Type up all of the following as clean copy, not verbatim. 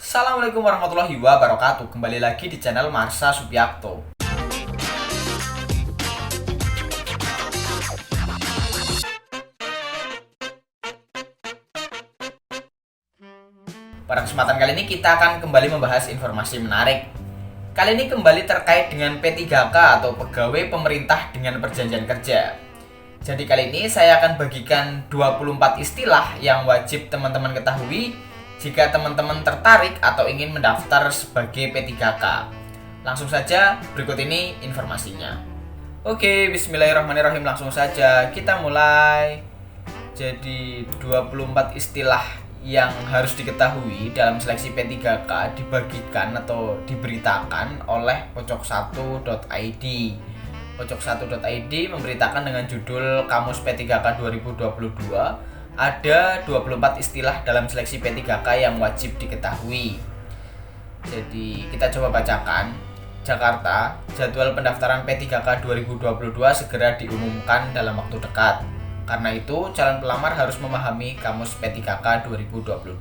Assalamualaikum warahmatullahi wabarakatuh. Kembali lagi di channel Marsha Subiakto. Pada kesempatan kali ini kita akan kembali membahas informasi menarik. Kali ini kembali terkait dengan P3K atau Pegawai Pemerintah dengan Perjanjian Kerja. Jadi kali ini saya akan bagikan 24 istilah yang wajib teman-teman ketahui jika teman-teman tertarik atau ingin mendaftar sebagai P3K. Langsung saja, berikut ini informasinya. Oke, bismillahirrahmanirrahim, langsung saja kita mulai. Jadi 24 istilah yang harus diketahui dalam seleksi P3K dibagikan atau diberitakan oleh pojok1.id. Pojok1.id memberitakan dengan judul Kamus P3K 2022, ada 24 istilah dalam seleksi P3K yang wajib diketahui. Jadi kita coba bacakan. Jakarta, jadwal pendaftaran P3K 2022 segera diumumkan dalam waktu dekat. Karena itu, calon pelamar harus memahami Kamus P3K 2022.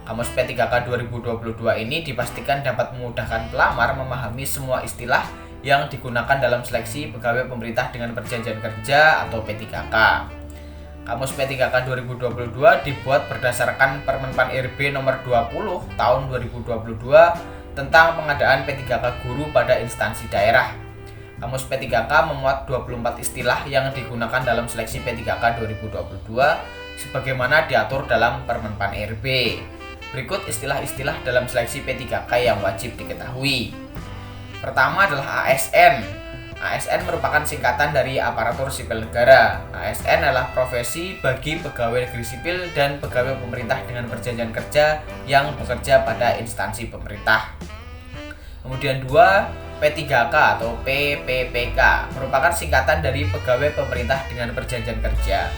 Kamus P3K 2022 ini dipastikan dapat memudahkan pelamar memahami semua istilah yang digunakan dalam seleksi pegawai pemerintah dengan perjanjian kerja atau P3K. Kamus P3K 2022 dibuat berdasarkan Permenpan RB nomor 20 tahun 2022 tentang pengadaan P3K guru pada instansi daerah. Kamus P3K memuat 24 istilah yang digunakan dalam seleksi P3K 2022 sebagaimana diatur dalam Permenpan RB. Berikut istilah-istilah dalam seleksi P3K yang wajib diketahui. Pertama adalah ASN. ASN merupakan singkatan dari aparatur sipil negara. ASN adalah profesi bagi pegawai negeri sipil dan pegawai pemerintah dengan perjanjian kerja yang bekerja pada instansi pemerintah. Kemudian 2, P3K atau PPPK merupakan singkatan dari pegawai pemerintah dengan perjanjian kerja.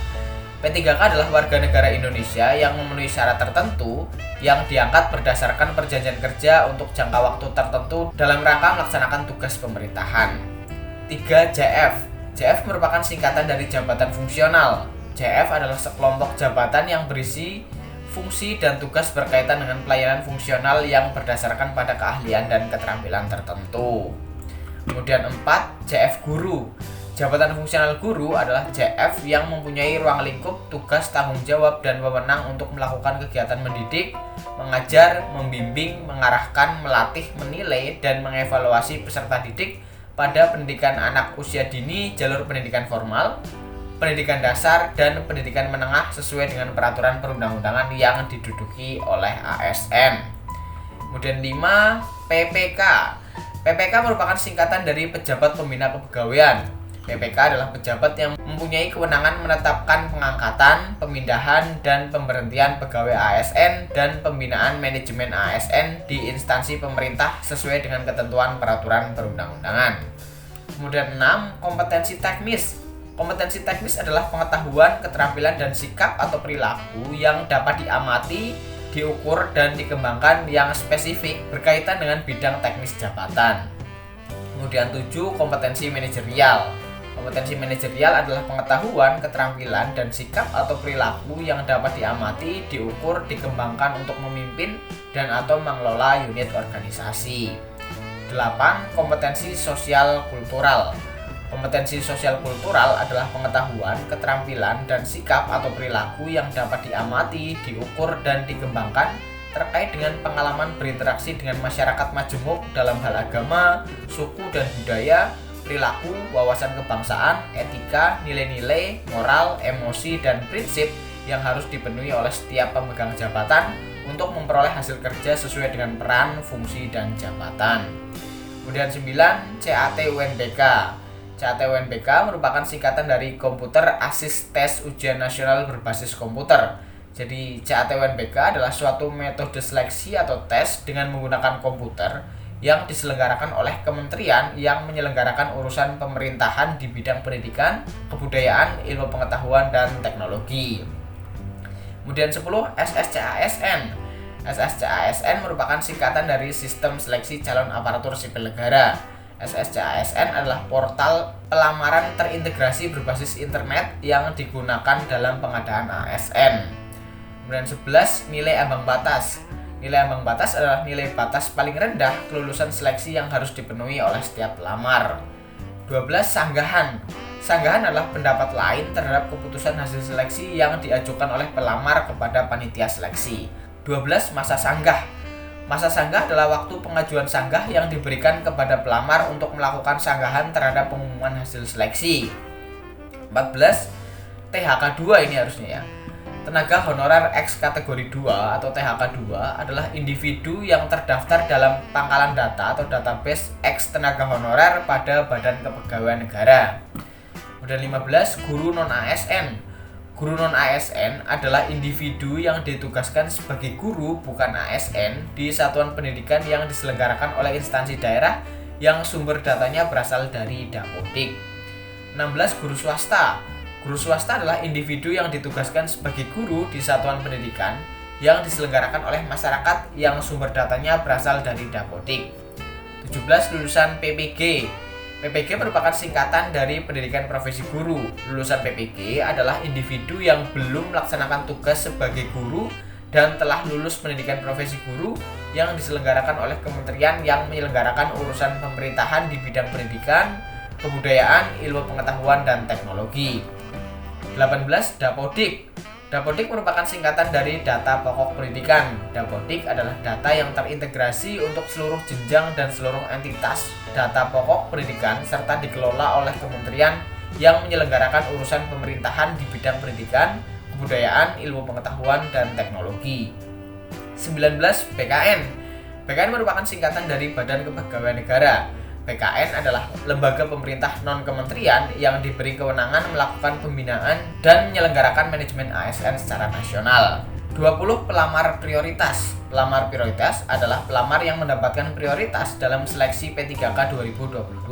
P3K adalah warga negara Indonesia yang memenuhi syarat tertentu yang diangkat berdasarkan perjanjian kerja untuk jangka waktu tertentu dalam rangka melaksanakan tugas pemerintahan. 3. JF. JF merupakan singkatan dari jabatan fungsional. JF adalah sekelompok jabatan yang berisi fungsi dan tugas berkaitan dengan pelayanan fungsional yang berdasarkan pada keahlian dan keterampilan tertentu. Kemudian 4. JF Guru. Jabatan fungsional guru adalah JF yang mempunyai ruang lingkup, tugas, tanggung jawab, dan wewenang untuk melakukan kegiatan mendidik, mengajar, membimbing, mengarahkan, melatih, menilai, dan mengevaluasi peserta didik pada pendidikan anak usia dini, jalur pendidikan formal, pendidikan dasar, dan pendidikan menengah sesuai dengan peraturan perundang-undangan yang diduduki oleh ASN. Kemudian 5. PPK. PPK merupakan singkatan dari pejabat pembina kepegawaian. PPK adalah pejabat yang mempunyai kewenangan menetapkan pengangkatan, pemindahan, dan pemberhentian pegawai ASN dan pembinaan manajemen ASN di instansi pemerintah sesuai dengan ketentuan peraturan perundang-undangan. Kemudian 6. Kompetensi teknis. Kompetensi teknis adalah pengetahuan, keterampilan, dan sikap atau perilaku yang dapat diamati, diukur, dan dikembangkan yang spesifik berkaitan dengan bidang teknis jabatan. Kemudian 7. Kompetensi manajerial. Kompetensi manajerial adalah pengetahuan, keterampilan, dan sikap atau perilaku yang dapat diamati, diukur, dikembangkan untuk memimpin dan atau mengelola unit organisasi. 8. Kompetensi sosial kultural. Kompetensi sosial kultural adalah pengetahuan, keterampilan, dan sikap atau perilaku yang dapat diamati, diukur, dan dikembangkan terkait dengan pengalaman berinteraksi dengan masyarakat majemuk dalam hal agama, suku, dan budaya, perilaku, wawasan kebangsaan, etika, nilai-nilai, moral, emosi, dan prinsip yang harus dipenuhi oleh setiap pemegang jabatan untuk memperoleh hasil kerja sesuai dengan peran, fungsi, dan jabatan. Kemudian 9. CAT-UNBK. CAT-UNBK merupakan singkatan dari Komputer Assist Test Ujian Nasional Berbasis Komputer. Jadi CAT-UNBK adalah suatu metode seleksi atau tes dengan menggunakan komputer yang diselenggarakan oleh kementerian yang menyelenggarakan urusan pemerintahan di bidang pendidikan, kebudayaan, ilmu pengetahuan, dan teknologi. Kemudian 10. SSCASN. SSCASN merupakan singkatan dari Sistem Seleksi Calon Aparatur Sipil Negara. SSCASN adalah portal pelamaran terintegrasi berbasis internet yang digunakan dalam pengadaan ASN. Kemudian 11. Nilai ambang batas. Nilai ambang batas adalah nilai batas paling rendah kelulusan seleksi yang harus dipenuhi oleh setiap pelamar. 12. Sanggahan. Sanggahan adalah pendapat lain terhadap keputusan hasil seleksi yang diajukan oleh pelamar kepada panitia seleksi. 12. Masa sanggah. Masa sanggah adalah waktu pengajuan sanggah yang diberikan kepada pelamar untuk melakukan sanggahan terhadap pengumuman hasil seleksi. 14. THK 2 ini harusnya ya. Tenaga honorer X kategori 2 atau THK 2 adalah individu yang terdaftar dalam pangkalan data atau database X tenaga honorer pada Badan Kepegawaian Negara. Kemudian 15. Guru non-ASN. Guru non-ASN adalah individu yang ditugaskan sebagai guru bukan ASN di satuan pendidikan yang diselenggarakan oleh instansi daerah yang sumber datanya berasal dari Dapodik. 16. Guru swasta. Guru swasta adalah individu yang ditugaskan sebagai guru di satuan pendidikan yang diselenggarakan oleh masyarakat yang sumber datanya berasal dari Dapodik. 17. Lulusan PPG. PPG merupakan singkatan dari Pendidikan Profesi Guru. Lulusan PPG adalah individu yang belum melaksanakan tugas sebagai guru dan telah lulus pendidikan profesi guru yang diselenggarakan oleh kementerian yang menyelenggarakan urusan pemerintahan di bidang pendidikan, kebudayaan, ilmu pengetahuan, dan teknologi. 18. Dapodik. Dapodik merupakan singkatan dari Data Pokok Pendidikan. Dapodik adalah data yang terintegrasi untuk seluruh jenjang dan seluruh entitas data pokok pendidikan serta dikelola oleh kementerian yang menyelenggarakan urusan pemerintahan di bidang pendidikan, kebudayaan, ilmu pengetahuan, dan teknologi. 19. BKN. BKN merupakan singkatan dari Badan Kepegawaian Negara. BKN adalah lembaga pemerintah non-kementerian yang diberi kewenangan melakukan pembinaan dan menyelenggarakan manajemen ASN secara nasional. 20. Pelamar prioritas. Pelamar prioritas adalah pelamar yang mendapatkan prioritas dalam seleksi P3K 2022.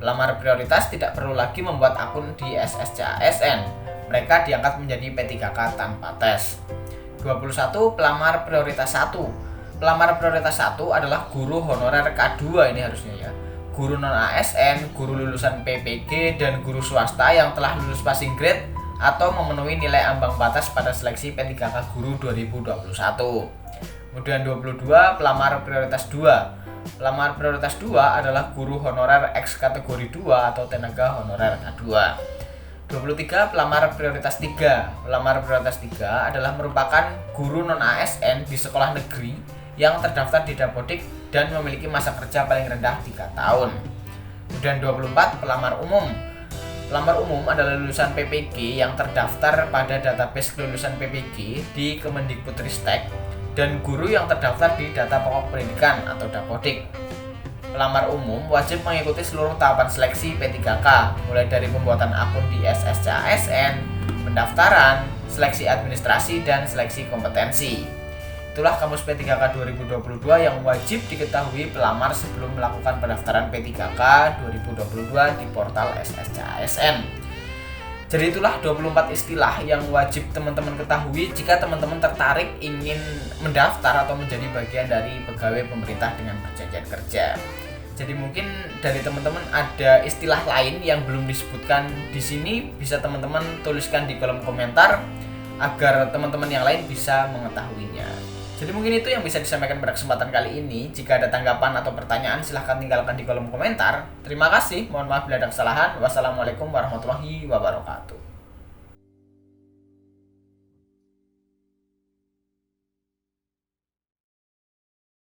Pelamar prioritas tidak perlu lagi membuat akun di SSCASN. Mereka diangkat menjadi P3K tanpa tes. 21. Pelamar prioritas 1. Pelamar prioritas 1 adalah guru honorer K2 ini harusnya ya. Guru non-ASN, guru lulusan PPG, dan guru swasta yang telah lulus passing grade atau memenuhi nilai ambang batas pada seleksi P3K Guru 2021. Kemudian 22. Pelamar prioritas 2. Pelamar prioritas 2 adalah guru honorer X kategori 2 atau tenaga honorer K2. 23. Pelamar prioritas 3. Pelamar prioritas 3 adalah merupakan guru non-ASN di sekolah negeri yang terdaftar di Dapodik dan memiliki masa kerja paling rendah 3 tahun. Kemudian 24. Pelamar umum. Pelamar umum adalah lulusan PPG yang terdaftar pada database kelulusan PPG di Kemendikbudristek dan guru yang terdaftar di Data Pokok Pendidikan atau Dapodik. Pelamar umum wajib mengikuti seluruh tahapan seleksi P3K, mulai dari pembuatan akun di SSCASN, pendaftaran, seleksi administrasi, dan seleksi kompetensi. Itulah Kamus P3K 2022 yang wajib diketahui pelamar sebelum melakukan pendaftaran P3K 2022 di portal SSCASN. Jadi itulah 24 istilah yang wajib teman-teman ketahui jika teman-teman tertarik ingin mendaftar atau menjadi bagian dari pegawai pemerintah dengan perjanjian kerja. Jadi mungkin dari teman-teman ada istilah lain yang belum disebutkan di sini, bisa teman-teman tuliskan di kolom komentar agar teman-teman yang lain bisa mengetahuinya. Jadi mungkin itu yang bisa disampaikan pada kesempatan kali ini. Jika ada tanggapan atau pertanyaan silahkan tinggalkan di kolom komentar. Terima kasih, mohon maaf bila ada kesalahan. Wassalamualaikum warahmatullahi wabarakatuh.